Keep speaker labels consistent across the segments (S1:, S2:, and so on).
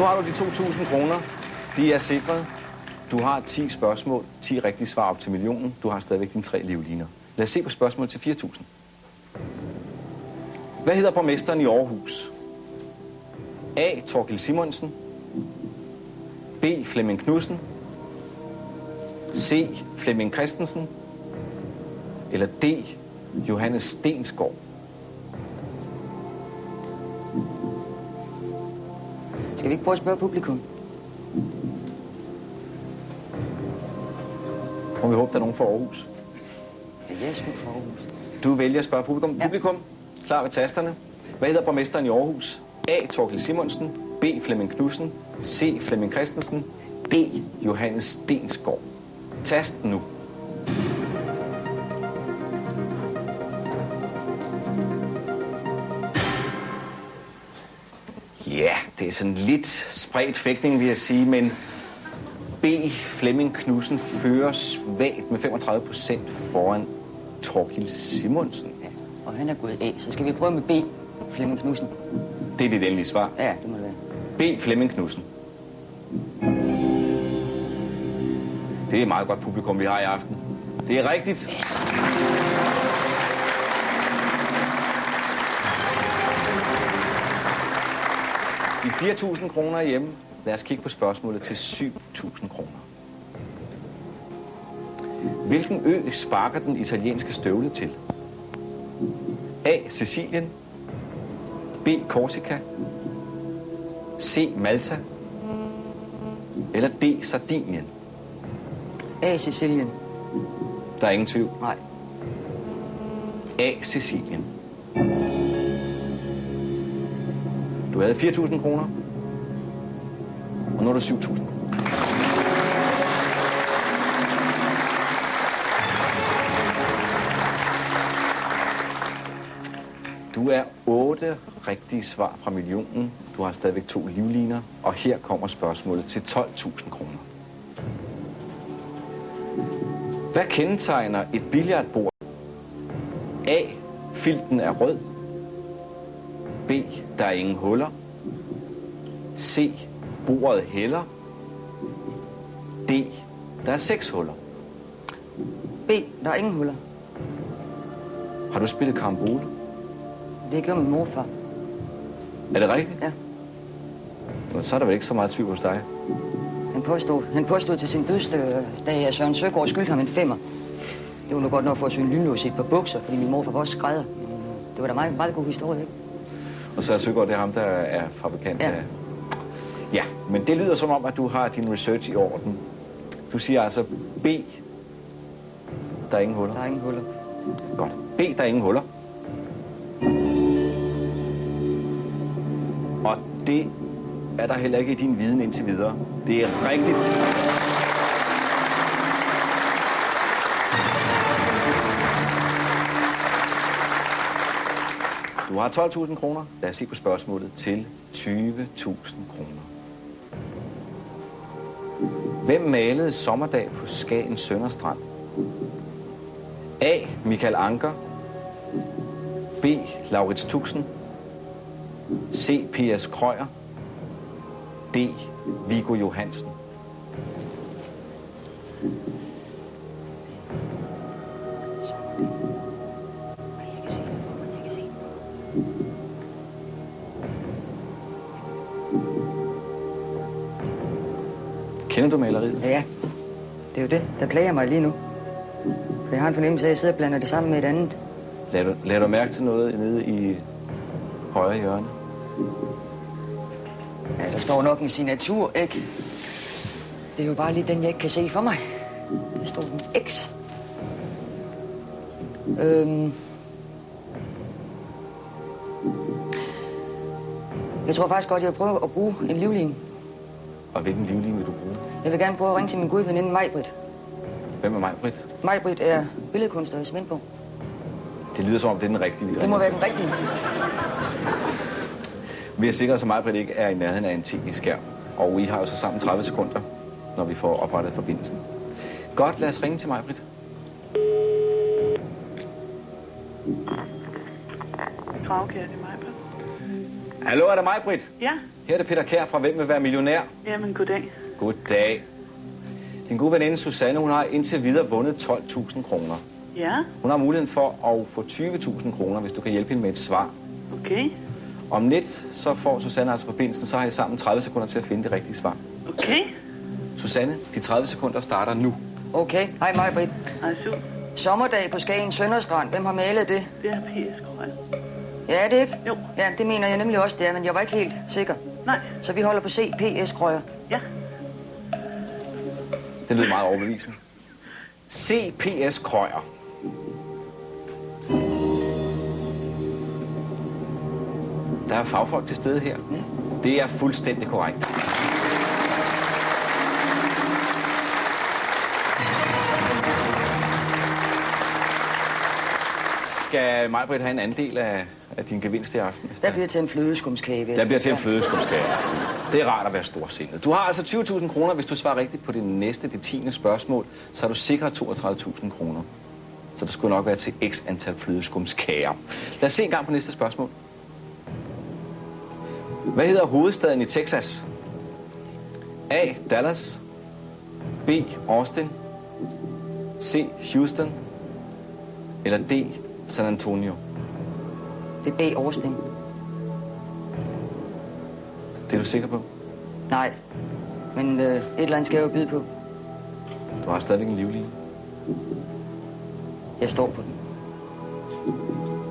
S1: har du de 2.000 kroner. De er sikret. Du har 10 spørgsmål, 10 rigtige svar op til millionen. Du har stadigvæk dine 3 livliner. Lad os se på spørgsmålet til 4.000. Hvad hedder borgmesteren i Aarhus? A. Thorkild Simonsen. B. Flemming Knudsen. C. Flemming Christensen. Eller D. Johannes Stensgaard.
S2: Skal vi ikke prøve at spørge publikum?
S1: Må vi håbe, der er nogen fra Aarhus?
S2: Ja, jeg er sgu fra Aarhus.
S1: Du vælger at spørge publikum. Ja. Publikum, klar ved tasterne. Hvad hedder borgmesteren i Aarhus? A. Thorkild Simonsen. B. Flemming Knudsen. C. Flemming Christensen. D. Johannes Stensgaard. Tast nu. Ja, det er sådan lidt spredt fægtning, vil jeg sige, men B. Flemming Knudsen fører svagt med 35% foran Thorkild Simonsen.
S2: Ja, og han er gået A, så skal vi prøve med B. Flemming Knudsen.
S1: Det er dit endelige svar.
S2: Ja, det må det være.
S1: B. Flemming Knudsen. Det er et meget godt publikum, vi har i aften. Det er rigtigt.
S2: Yes.
S1: De 4.000 kroner hjemme. Lad os kigge på spørgsmålet til 7.000 kroner. Hvilken ø sparker den italienske støvle til? A. Sicilien. B. Korsika. C. Malta. Eller D. Sardinien.
S2: A. Sicilien.
S1: Der er ingen tvivl.
S2: Nej.
S1: A. Sicilien. Du havde 4.000 kroner. Og nu er der 7.000. Du er 8 rigtige svar fra millionen. Du har stadigvæk 2 livliner. Og her kommer spørgsmålet til 12.000 kroner. Hvad kendetegner et billiardbord? A. Filten er rød. B. Der er ingen huller. C. Bordet hælder. D. Der er 6 huller.
S2: B. Der er ingen huller.
S1: Har du spillet karambole?
S2: Det gør min morfar.
S1: Er det rigtigt?
S2: Ja.
S1: Jamen, så er der vel ikke så meget tvivl hos dig.
S2: Han påstod til sin dødsdag, da Søren Søgaard skyldte ham en 5'er. Det var nu godt nok for at syge en lynlås i et par bukser, fordi min morfar var også skrædder. Det var da meget, meget god historie, ikke?
S1: Og så er Søgaard, det er ham, der er fabrikant af... Ja, men det lyder som om, at du har din research i orden. Du siger altså B. Der er ingen huller.
S2: Der er ingen huller.
S1: Godt. B. Der er ingen huller. Og det er der heller ikke i din viden indtil videre. Det er rigtigt. Du har 12.000 kroner. Lad os se på spørgsmålet til 20.000 kroner. Hvem malede Sommerdag på Skagens Sønderstrand? A. Michael Ancher. B. Laurits Tuxen. C. P.S. Krøyer. D. Viggo Johansen. Kender du maleriet?
S2: Ja, det er jo det, der plager mig lige nu. For jeg har en fornemmelse af, at jeg sidder og blander det sammen med et andet.
S1: Lad du mærke til noget nede i højre hjørne?
S2: Ja, der står nok en signatur, ikke? Det er jo bare lige den, jeg ikke kan se for mig. Der står en X. Jeg tror faktisk godt, jeg vil prøve at bruge en livline.
S1: Og hvilken livline vil du bruge?
S2: Jeg vil gerne prøve at ringe til min gode veninde Maj-Britt.
S1: Hvem er Maj-Britt?
S2: Maj-Britt er billedkunstner i Svendborg.
S1: Det lyder som om, det er den rigtige.
S2: Det må være den rigtige.
S1: Vi er sikre, at Maj-Britt ikke er i nærheden af en tv-skærm. Og I har jo så sammen 30 sekunder, når vi får oprettet forbindelsen. Godt, lad os ringe til Maj-Britt.
S3: Gravkær til Maj-Britt.
S1: Hallo, er det mig, Britt?
S3: Ja.
S1: Her er det Peter Kjær fra Hvem vil være millionær?
S3: Jamen, goddag.
S1: Goddag. Din gode veninde Susanne, hun har indtil videre vundet 12.000 kroner.
S3: Ja.
S1: Hun har muligheden for at få 20.000 kroner, hvis du kan hjælpe hende med et svar.
S3: Okay.
S1: Om lidt, så får Susanne altså forbindelsen, så har I sammen 30 sekunder til at finde det rigtige svar.
S3: Okay.
S1: Susanne, de 30 sekunder starter nu.
S2: Okay, hej mig, Britt.
S3: Hej, Su.
S2: Sommerdag på Skagen Sønderstrand. Hvem har malet det?
S3: Det er P.S. Krøger.
S2: Ja, er det ikke?
S3: Jo.
S2: Ja, det mener jeg nemlig også, det er, men jeg var ikke helt sikker.
S3: Nej.
S2: Så vi holder på C.P.S. Krøger.
S3: Ja.
S1: Det lyder meget overbevisende. C.P.S. Krøyer. Der er fagfolk til stede her.
S2: Ja.
S1: Det er fuldstændig korrekt. Skal Maj-Britt have en andel af din gevinst i aften?
S2: Der bliver til en flødeskumskage.
S1: Der bliver til en flødeskumskage. Det er rart at være storsindet. Du har altså 20.000 kroner, hvis du svarer rigtigt på det 10. spørgsmål, så er du sikret 32.000 kroner. Så det skulle nok være til x antal flødeskumskager. Lad os se en gang på næste spørgsmål. Hvad hedder hovedstaden i Texas? A. Dallas. B. Austin. C. Houston. Eller D. San Antonio.
S2: Det er B. Austin.
S1: Det er du sikker på?
S2: Nej, men et eller andet skal jeg jo byde på.
S1: Du har stadigvæk en livline.
S2: Jeg står på den.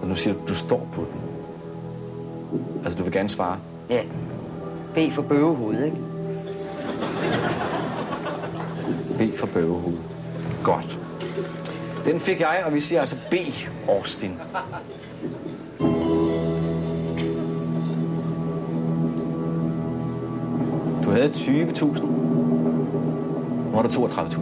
S1: Og nu siger du står på den. Altså, du vil gerne svare.
S2: Ja. B for bøvehoved, ikke?
S1: B for bøvehoved. Godt. Den fik jeg, og vi siger altså B. Austin. Du havde 20.000. Nu har du 32.000.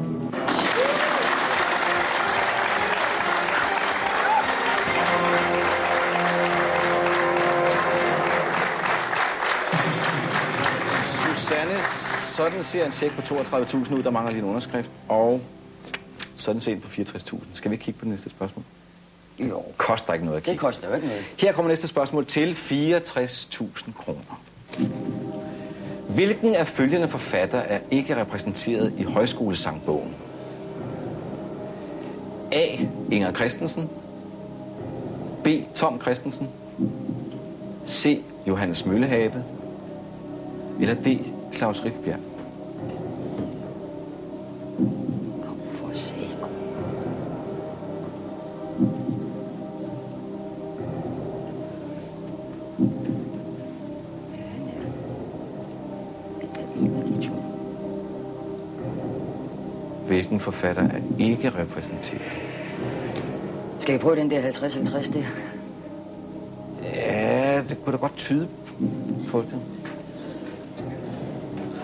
S1: Susanne, sådan ser en check på 32.000 ud. Der mangler lige en underskrift. Og sådan ser en på 64.000. Skal vi ikke kigge på det næste spørgsmål?
S2: Jo.
S1: Koster ikke noget at kigge.
S2: Det koster jo ikke noget.
S1: Her kommer næste spørgsmål til 64.000 kroner. Hvilken af følgende forfatter er ikke repræsenteret i Højskolesangbogen? A. Inger Christensen. B. Tom Christensen. C. Johannes Møllehave. Eller D. Claus Rifbjerg.
S2: For sake.
S1: Hvilken forfatter er ikke repræsenteret?
S2: Skal vi prøve den der 50-50 der?
S1: Ja, det kunne da godt tyde på det.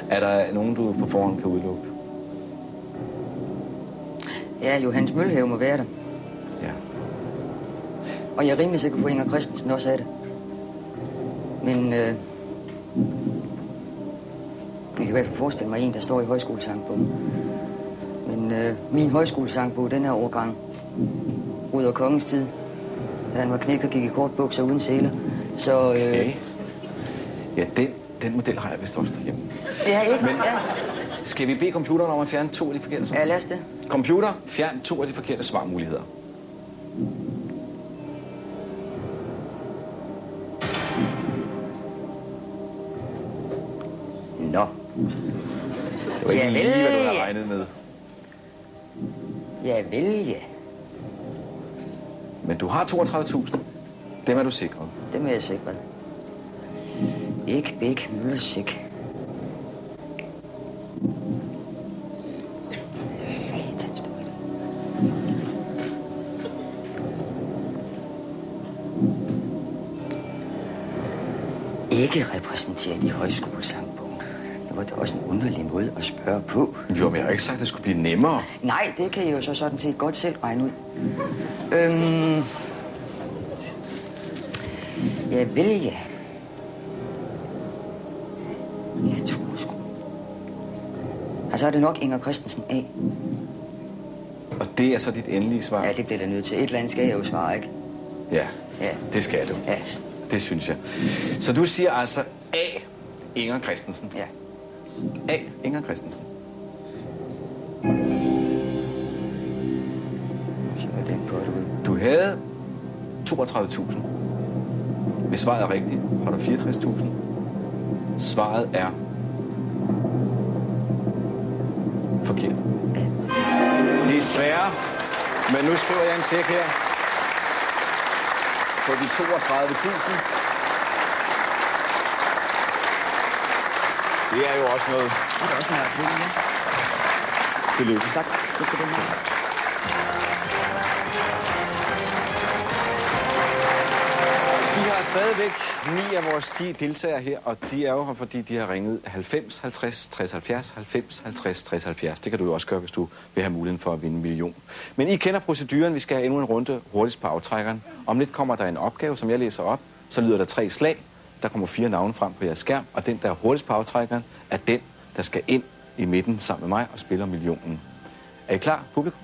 S1: Er der nogen, du på forhånd kan udelukke?
S2: Ja, Johannes Møllehave må være der.
S1: Ja.
S2: Og jeg er rimelig sikker på, at Inger Christensen også er det. Men jeg kan i hvert fald forestille mig en, der står i højskolesangbogen. Men min højskolesangbog, den her årgang, ud af kongens tid, da han var knægt og gik i kortbukser uden seler. Så
S1: Okay. Ja, den model har jeg vist også derhjemme.
S2: ja, ikke?
S1: Men
S2: Ja.
S1: skal vi bede computeren om at fjerne 2 af de forkerte svar?
S2: Ja, lad os det.
S1: Computer, fjern 2 af de forkerte svarmuligheder.
S2: Nå.
S1: Det var ikke
S2: Ja,
S1: lige, hvad du
S2: vel,
S1: havde
S2: ja.
S1: regnet med.
S2: Ja, vel, ja.
S1: Men du har 32.000. Dem er du sikret.
S2: Det er jeg sikret. Ikke Bæk Møllesik. Satans dårligt. Ikke repræsenteret i højskolesangbogen. Det var da også en underlig måde at spørge på.
S1: Jo, men jeg har ikke sagt, at det skulle blive nemmere.
S2: Nej, det kan I jo så sådan set godt selv regne ud. Ja, vel, ja. Jeg tror sgu. Altså er det nok Inger Christensen A.
S1: Og det er så dit endelige svar?
S2: Ja, det bliver da nødt til. Et eller andet skal jeg jo svare, ikke?
S1: Ja,
S2: Ja.
S1: det skal du.
S2: Ja.
S1: Det synes jeg. Så du siger altså A. Inger Christensen.
S2: Ja.
S1: A. Inger Christensen.
S2: Så er den på det ud.
S1: Du havde 32.000. Hvis svaret er rigtigt, har du 64.000. Svaret er forkert. Desværre. Men nu skriver jeg en check her på de 32.000. Det er jo også noget.
S2: Det er også meget penge, ja.
S1: Tillykke.
S2: Tak. Det skal du have.
S1: Vi har stadigvæk 9 af vores 10 deltagere her, og de er jo her, fordi de har ringet 90 50 60 70, 90 50 60 70. Det kan du jo også gøre, hvis du vil have muligheden for at vinde en million. Men I kender proceduren. Vi skal have endnu en runde hurtigst på aftrækkeren. Om lidt kommer der en opgave, som jeg læser op. Så lyder der 3 slag. Der kommer 4 navne frem på jeres skærm, og den, der er hurtigst på aftrækkeren, er den, der skal ind i midten sammen med mig og spiller millionen. Er I klar, publikum?